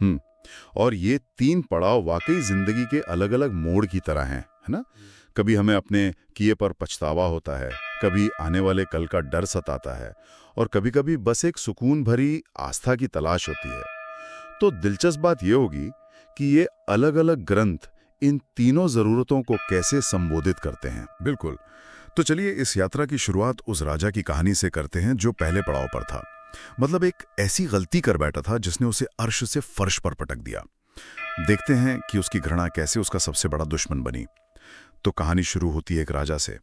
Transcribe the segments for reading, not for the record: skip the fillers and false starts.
हम्म। और ये 3 पड़ाव वाकई जिंदगी के अलग अलग मोड़ की तरह हैं, है ना? कभी हमें अपने किए पर पछतावा होता है, कभी आने वाले कल का डर सताता है, और कभी-कभी बस एक सुकून भरी आस्था की तलाश होती है। तो दिलचस्प बात यह होगी कि ये अलग-अलग ग्रंथ इन तीनों जरूरतों को कैसे संबोधित करते हैं। बिल्कुल। तो चलिए इस यात्रा की शुरुआत उस राजा की कहानी से करते हैं जो पहले पड़ाव पर था। मतलब एक ऐसी गलती कर बैठा था जिसने उसे अर्श से फर्श पर पटक दिया। देखते हैं कि उसकी घृणा कैसे उसका सबसे बड़ा दुश्मन बनी। तो कहानी शुरू होती है एक राजा से।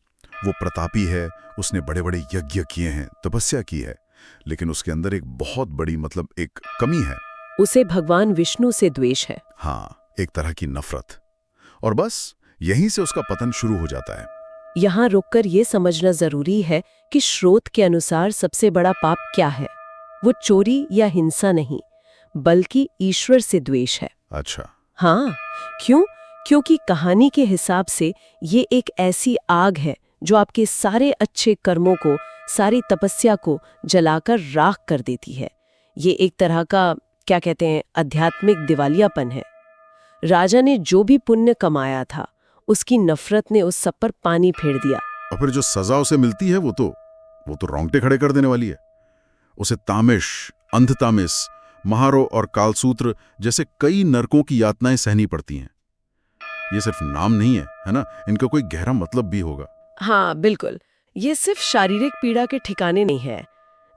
वो प्रतापी है, उसने बड़े बड़े यज्ञ किए हैं, तपस्या की है, लेकिन उसके अंदर एक बहुत बड़ी एक कमी है। उसे भगवान विष्णु से द्वेष है। हाँ, एक तरह की नफरत। और बस यहीं से उसका पतन शुरू हो जाता है। यहाँ रुककर ये समझना जरूरी है कि स्रोत के अनुसार सबसे बड़ा पाप क्या है। वो चोरी या हिंसा नहीं, बल्कि ईश्वर से द्वेष है। अच्छा। हाँ, क्यों? क्योंकि कहानी के हिसाब से ये एक ऐसी आग है जो आपके सारे अच्छे कर्मों को, सारी तपस्या को जलाकर राख कर देती है। ये एक तरह का, क्या कहते हैं, आध्यात्मिक दिवालियापन है। राजा ने जो भी पुण्य कमाया था, उसकी नफरत ने उस सब पर पानी फेर दिया। और फिर जो सजा उसे मिलती है वो तो रोंगटे खड़े कर देने वाली है। उसे तामिश, अंधतामिस, महारो और कालसूत्र जैसे कई नरकों की यातनाएं सहनी पड़ती हैं। ये सिर्फ नाम नहीं है, है ना? इनका कोई गहरा मतलब भी होगा। हाँ बिल्कुल, ये सिर्फ शारीरिक पीड़ा के ठिकाने नहीं है।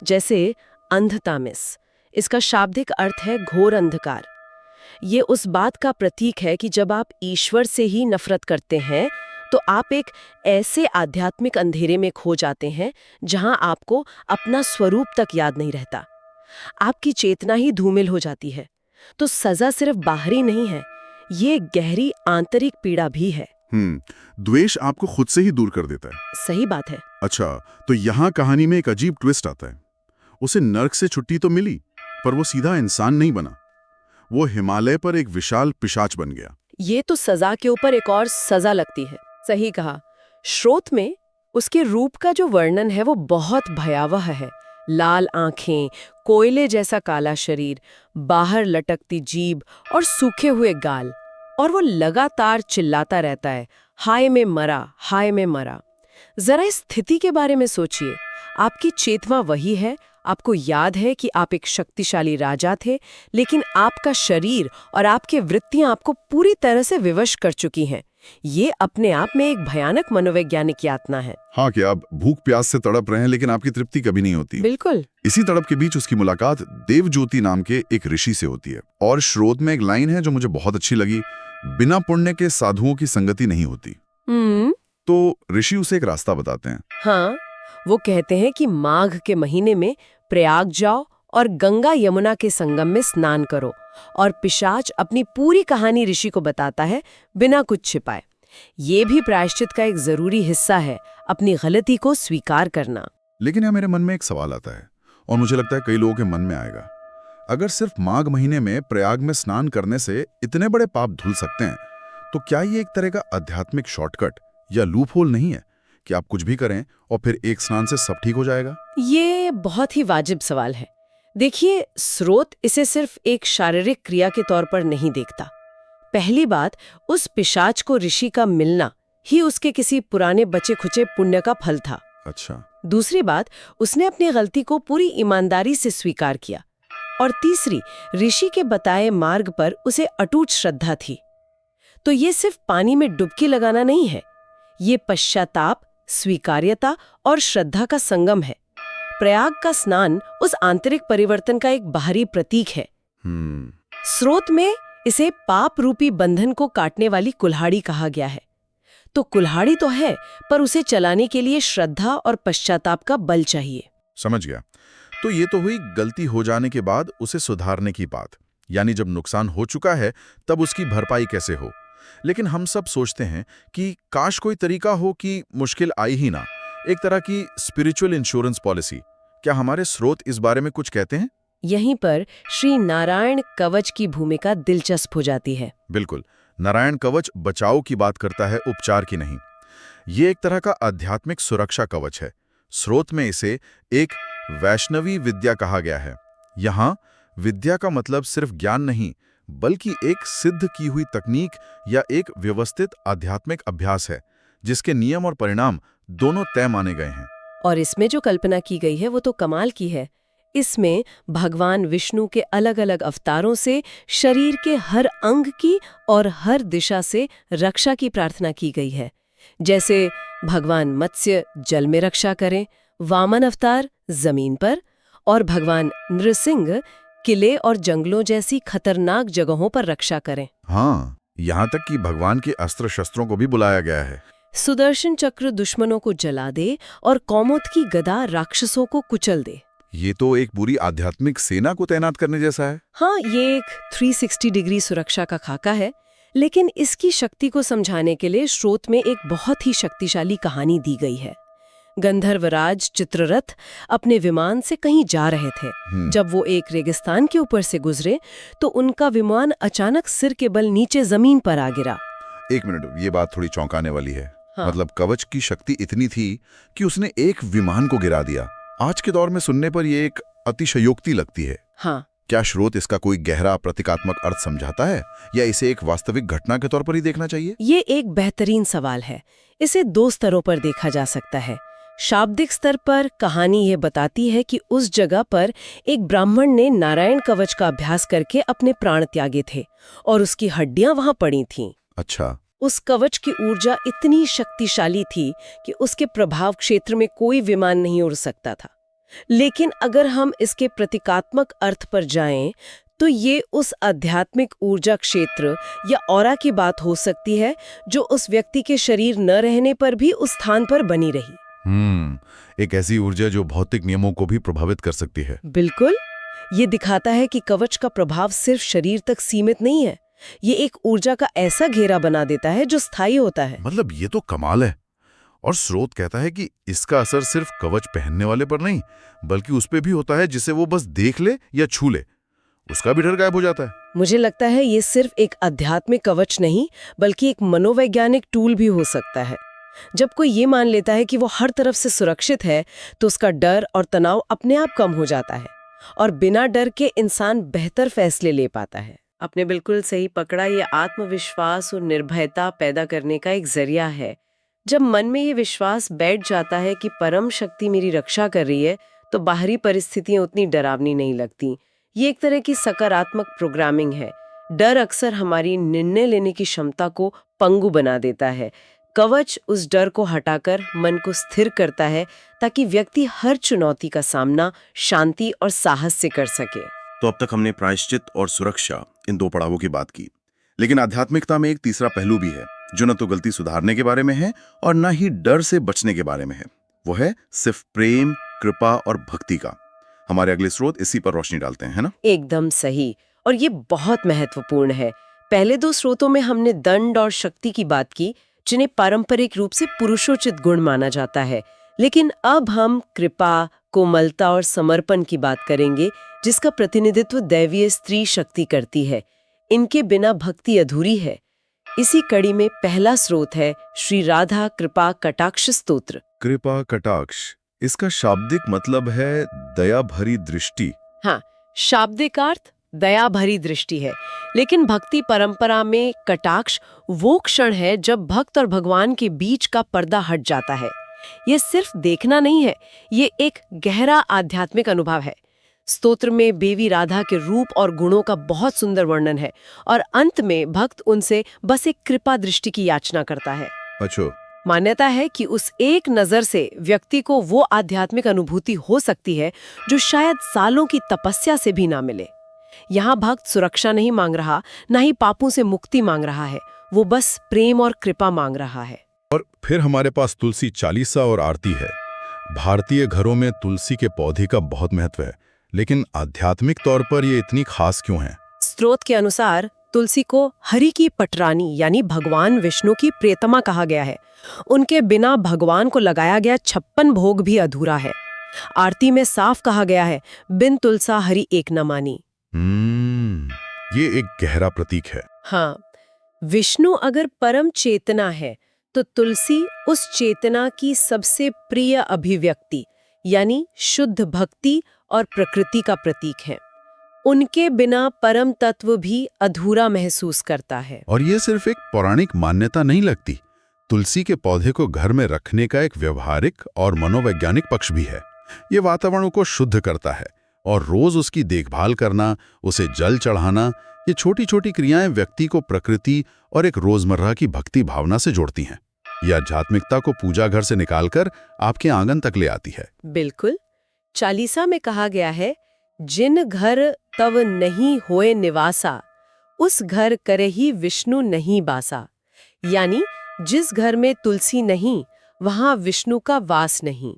जैसे अंधतामिस, इसका शाब्दिक अर्थ है घोर अंधकार। ये उस बात का प्रतीक है कि जब आप ईश्वर से ही नफरत करते हैं तो आप एक ऐसे आध्यात्मिक अंधेरे में खो जाते हैं जहां आपको अपना स्वरूप तक याद नहीं रहता। आपकी चेतना ही धूमिल हो जाती है। तो सजा सिर्फ बाहरी नहीं है, ये गहरी आंतरिक पीड़ा भी है। द्वेष आपको खुद से ही दूर कर देता है। सही बात है। अच्छा, तो यहाँ कहानी में एक अजीब ट्विस्ट आता है। उसे नर्क से छुट्टी तो मिली, पर वो सीधा इंसान नहीं बना। वो हिमालय पर एक विशाल पिशाच बन गया। ये तो सजा के ऊपर एक और सजा लगती है। सही कहा। स्रोत में उसके रूप का जो वर्णन है वो बहुत भयावह है। लाल आंखें, कोयले जैसा काला शरीर, बाहर लटकती जीभ और सूखे हुए गाल। और वो लगातार चिल्लाता रहता है, हाय मैं मरा, हाय मैं मरा। जरा इस स्थिति के बारे में सोचिए। आपकी चेतना वही है, आपको याद है कि आप एक शक्तिशाली राजा थे, लेकिन आपका शरीर और आपके वृत्तियां आपको पूरी तरह से विवश कर चुकी हैं। ये अपने आप में एक भयानक मनोवैज्ञानिक यातना है। हाँ, कि आप भूख प्यास से तड़प रहे हैं लेकिन आपकी तृप्ति कभी नहीं होती। बिल्कुल। इसी तड़प के बीच उसकी मुलाकात देवज्योति नाम के एक ऋषि से होती है। और स्रोत में एक लाइन है जो मुझे बहुत अच्छी लगी, बिना पुण्य के साधुओं की संगति नहीं होती। तो ऋषि उसे एक रास्ता बताते हैं। हाँ, वो कहते हैं कि माघ के महीने में प्रयाग जाओ और गंगा यमुना के संगम में स्नान करो। और पिशाच अपनी पूरी कहानी ऋषि को बताता है, बिना कुछ छिपाए। ये भी प्रायश्चित का एक जरूरी हिस्सा है, अपनी गलती को स्वीकार करना। लेकिन यहाँ मेरे मन में एक सवाल आता है, और मुझे लगता है कई लोगों के मन में आएगा। अगर सिर्फ माघ महीने में प्रयाग में स्नान करने से इतने बड़े पाप धुल सकते हैं, तो क्या ये एक तरह का आध्यात्मिक शॉर्टकट या लूप होल नहीं है कि आप कुछ भी करें और फिर एक स्नान से सब ठीक हो जाएगा? ये बहुत ही वाजिब सवाल है। देखिए, स्रोत इसे सिर्फ एक शारीरिक क्रिया के तौर पर नहीं देखता। पहली बात, उस पिशाच को ऋषि का मिलना ही उसके किसी पुराने बचे खुचे पुण्य का फल था। अच्छा। दूसरी बात, उसने अपनी गलती को पूरी ईमानदारी से स्वीकार किया। और तीसरी, ऋषि के बताए मार्ग पर उसे अटूट श्रद्धा थी। तो ये सिर्फ पानी में डुबकी लगाना नहीं है, ये पश्चाताप, स्वीकार्यता और श्रद्धा का संगम है। प्रयाग का स्नान उस आंतरिक परिवर्तन का एक बाहरी प्रतीक है। स्रोत में इसे पाप रूपी बंधन को काटने वाली कुल्हाड़ी कहा गया है। तो कुल्हाड़ी तो है, पर उसे चलाने के लिए श्रद्धा और पश्चाताप का बल चाहिए। समझ गया। तो ये तो हुई गलती हो जाने के बाद उसे सुधारने की बात, यानी जब नुकसान हो चुका है तब उसकी भरपाई कैसे हो। लेकिन हम सब सोचते हैं कि काश कोई तरीका हो कि मुश्किल आई ही ना, एक तरह की स्पिरिचुअल इंश्योरेंस पॉलिसी। क्या हमारे स्रोत इस बारे में कुछ कहते हैं? यहीं पर श्री नारायण कवच की भूमिका दिलचस्प हो जाती है। बिल्कुल। नारायण कवच बचाव की बात करता है, उपचार की नहीं। ये एक तरह का आध्यात्मिक सुरक्षा कवच है। स्रोत में इसे एक वैष्णवी विद्या कहा गया है। यहाँ विद्या का मतलब सिर्फ ज्ञान नहीं, बल्कि एक सिद्ध की हुई तकनीक या एक व्यवस्थित आध्यात्मिक अभ्यास है जिसके नियम और परिणाम दोनों तय माने गए हैं। और इसमें जो कल्पना की गई है वो तो कमाल की है। इसमें भगवान विष्णु के अलग अलग अवतारों से शरीर के हर अंग की और हर दिशा से रक्षा की प्रार्थना की गई है। जैसे भगवान मत्स्य जल में रक्षा करें, वामन अवतार जमीन पर, और भगवान नृसिंह किले और जंगलों जैसी खतरनाक जगहों पर रक्षा करें। हाँ, यहाँ तक कि भगवान के अस्त्र शस्त्रों को भी बुलाया गया है। सुदर्शन चक्र दुश्मनों को जला दे और कौमुद की गदा राक्षसों को कुचल दे। ये तो एक पूरी आध्यात्मिक सेना को तैनात करने जैसा है। हाँ, ये एक 360 डिग्री सुरक्षा का खाका है। लेकिन इसकी शक्ति को समझाने के लिए स्रोत में एक बहुत ही शक्तिशाली कहानी दी गई है। गंधर्वराज चित्ररथ अपने विमान से कहीं जा रहे थे। जब वो एक रेगिस्तान के ऊपर से गुजरे तो उनका विमान अचानक सिर के बल नीचे जमीन पर आ गिरा। एक मिनट, ये बात थोड़ी चौंकाने वाली है। हाँ। मतलब कवच की शक्ति इतनी थी कि उसने एक विमान को गिरा दिया। आज के दौर में सुनने पर यह एक अतिशयोक्ति लगती है। हाँ। क्या स्रोत इसका कोई गहरा प्रतीकात्मक अर्थ समझाता है या इसे एक वास्तविक घटना के तौर पर ही देखना चाहिए? ये एक बेहतरीन सवाल है। इसे दो स्तरों पर देखा जा सकता है। शाब्दिक स्तर पर कहानी ये बताती है कि उस जगह पर एक ब्राह्मण ने नारायण कवच का अभ्यास करके अपने प्राण त्यागे थे और उसकी हड्डियां वहां पड़ी थीं। अच्छा। उस कवच की ऊर्जा इतनी शक्तिशाली थी कि उसके प्रभाव क्षेत्र में कोई विमान नहीं उड़ सकता था। लेकिन अगर हम इसके प्रतीकात्मक अर्थ पर जाएं, तो ये उस आध्यात्मिक ऊर्जा क्षेत्र या ऑरा की बात हो सकती है जो उस व्यक्ति के शरीर न रहने पर भी उस स्थान पर बनी रही। एक ऐसी ऊर्जा जो भौतिक नियमों को भी प्रभावित कर सकती है। बिल्कुल। ये दिखाता है कि कवच का प्रभाव सिर्फ शरीर तक सीमित नहीं है। ये एक ऊर्जा का ऐसा घेरा बना देता है जो स्थायी होता है। मतलब ये तो कमाल है। और स्रोत कहता है कि इसका असर सिर्फ कवच पहनने वाले पर नहीं, बल्कि उस पे भी होता है जिसे वो बस देख ले या छू ले, उसका भी डर गायब हो जाता है। मुझे लगता है ये सिर्फ एक आध्यात्मिक कवच नहीं, बल्कि एक मनोवैज्ञानिक टूल भी हो सकता है। जब कोई ये मान लेता है कि वो हर तरफ से सुरक्षित है, तो उसका डर और तनाव अपने आप कम हो जाता है और बिना डर के इंसान बेहतर फैसले ले पाता है। आपने बिल्कुल सही पकड़ा। ये आत्मविश्वास और निर्भयता पैदा करने का एक जरिया है। जब मन में ये विश्वास बैठ जाता है कि परम शक्ति मेरी रक्षा कर रही है, तो बाहरी परिस्थितियां उतनी डरावनी नहीं लगती। ये एक तरह की सकारात्मक प्रोग्रामिंग है। डर अक्सर हमारी निर्णय लेने की क्षमता को पंगु बना देता है। कवच उस डर को हटाकर मन को स्थिर करता है ताकि व्यक्ति हर चुनौती का सामना शांति और साहस से कर सके। तो अब तक हमने प्रायश्चित और सुरक्षा, इन दो पड़ावों की बात की। लेकिन आध्यात्मिकता में एक तीसरा पहलू भी है जो न तो गलती सुधारने के बारे में है और न ही डर से बचने के बारे में है। वो है सिर्फ प्रेम, कृपा और भक्ति का। हमारे अगले स्रोत इसी पर रोशनी डालते हैं, है ना? एकदम सही। और ये बहुत महत्वपूर्ण है। पहले दो स्रोतों में हमने दंड और शक्ति की बात की, जिन्हें पारंपरिक रूप से पुरुषोचित गुण माना जाता है। लेकिन अब हम कृपा, कोमलता और समर्पण की बात करेंगे, जिसका प्रतिनिधित्व दैवीय स्त्री शक्ति करती है। इनके बिना भक्ति अधूरी है। इसी कड़ी में पहला स्रोत है श्री राधा कृपा कटाक्ष स्तोत्र। कृपा कटाक्ष, इसका शाब्दिक मतलब है दया भरी दृष्टि। हाँ, शाब्दिक अर्थ दया भरी दृष्टि है, लेकिन भक्ति परंपरा में कटाक्ष वो क्षण है जब भक्त और भगवान के बीच का पर्दा हट जाता है। ये सिर्फ देखना नहीं है, ये एक गहरा आध्यात्मिक अनुभव है। स्तोत्र में देवी राधा के रूप और गुणों का बहुत सुंदर वर्णन है और अंत में भक्त उनसे बस एक कृपा दृष्टि की याचना करता है। अच्छा। मान्यता है कि उस एक नजर से व्यक्ति को वो आध्यात्मिक अनुभूति हो सकती है जो शायद सालों की तपस्या से भी ना मिले। यहाँ भक्त सुरक्षा नहीं मांग रहा, ना ही पापों से मुक्ति मांग रहा है, वो बस प्रेम और कृपा मांग रहा है। और फिर हमारे पास तुलसी चालीसा और आरती है। भारतीय घरों में तुलसी के पौधे का बहुत महत्व है, लेकिन आध्यात्मिक तौर पर ये इतनी खास क्यों है? स्रोत के अनुसार तुलसी को हरि की पटरानी यानी भगवान विष्णु की प्रियतमा कहा गया है। उनके बिना भगवान को लगाया गया 56 भोग भी अधूरा है। आरती में साफ कहा गया है, बिन तुलसा हरि एक न मानी। ये एक गहरा प्रतीक है। हाँ, विष्णु अगर परम चेतना है तो तुलसी उस चेतना की सबसे प्रिय अभिव्यक्ति यानी शुद्ध भक्ति और प्रकृति का प्रतीक है। उनके बिना परम तत्व भी अधूरा महसूस करता है। और ये सिर्फ एक पौराणिक मान्यता नहीं लगती, तुलसी के पौधे को घर में रखने का एक व्यवहारिक और मनोवैज्ञानिक पक्ष भी है। ये वातावरण को शुद्ध करता है और रोज उसकी देखभाल करना, उसे जल चढ़ाना, ये छोटी छोटी क्रियाएं व्यक्ति को प्रकृति और एक रोजमर्रा की भक्ति भावना से जोड़ती हैं। यह आध्यात्मिकता को पूजा घर से निकालकर आपके आंगन तक ले आती है। बिल्कुल। चालीसा में कहा गया है, जिन घर तव नहीं होए निवासा, उस घर करे ही विष्णु नहीं बासा। यानी जिस घर में तुलसी नहीं, वहां विष्णु का वास नहीं।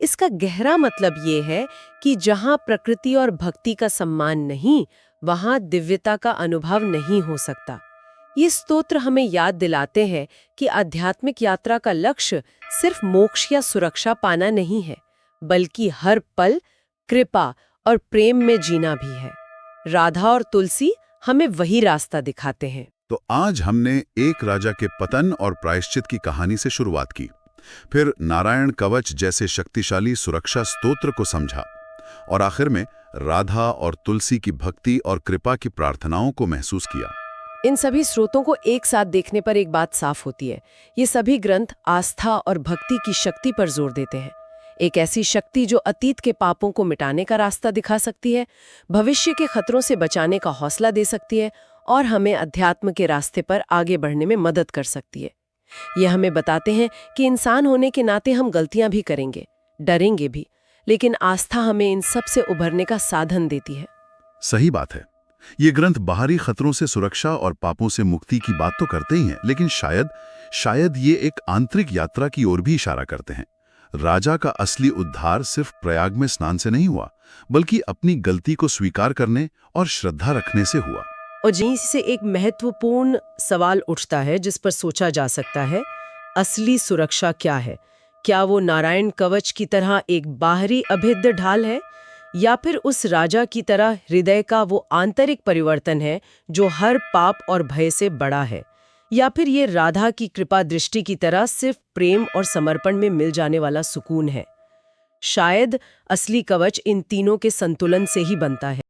इसका गहरा मतलब ये है कि जहां प्रकृति और भक्ति का सम्मान नहीं, वहां दिव्यता का अनुभव नहीं हो सकता। ये स्तोत्र हमें याद दिलाते हैं कि आध्यात्मिक यात्रा का लक्ष्य सिर्फ मोक्ष या सुरक्षा पाना नहीं है, बल्कि हर पल कृपा और प्रेम में जीना भी है। राधा और तुलसी हमें वही रास्ता दिखाते हैं। तो आज हमने एक राजा के पतन और प्रायश्चित की कहानी से शुरुआत की, फिर नारायण कवच जैसे शक्तिशाली सुरक्षा स्तोत्र को समझा, और आखिर में राधा और तुलसी की भक्ति और कृपा की प्रार्थनाओं को महसूस किया। इन सभी स्रोतों को एक साथ देखने पर एक बात साफ होती है, ये सभी ग्रंथ आस्था और भक्ति की शक्ति पर जोर देते हैं। एक ऐसी शक्ति जो अतीत के पापों को मिटाने का रास्ता दिखा सकती है, भविष्य के खतरों से बचाने का हौसला दे सकती है और हमें अध्यात्म के रास्ते पर आगे बढ़ने में मदद कर सकती है। ये हमें बताते हैं कि इंसान होने के नाते हम गलतियां भी करेंगे, डरेंगे भी, लेकिन आस्था हमें इन सब से उभरने का साधन देती है। सही बात है। ये ग्रंथ बाहरी खतरों से सुरक्षा और पापों से मुक्ति की बात तो करते ही हैं, लेकिन शायद ये एक आंतरिक यात्रा की ओर भी इशारा करते हैं। राजा का असली उद्धार सिर्फ प्रयाग में स्नान से नहीं हुआ, बल्कि अपनी गलती को स्वीकार करने और श्रद्धा रखने से हुआ। और यहीं से एक महत्वपूर्ण सवाल उठता है जिस पर सोचा जा सकता है, असली सुरक्षा क्या है? क्या वो नारायण कवच की तरह एक बाहरी अभेद्य ढाल है, या फिर उस राजा की तरह हृदय का वो आंतरिक परिवर्तन है जो हर पाप और भय से बड़ा है? या फिर ये राधा की कृपा दृष्टि की तरह सिर्फ प्रेम और समर्पण में मिल जाने वाला सुकून है? शायद असली कवच इन तीनों के संतुलन से ही बनता है।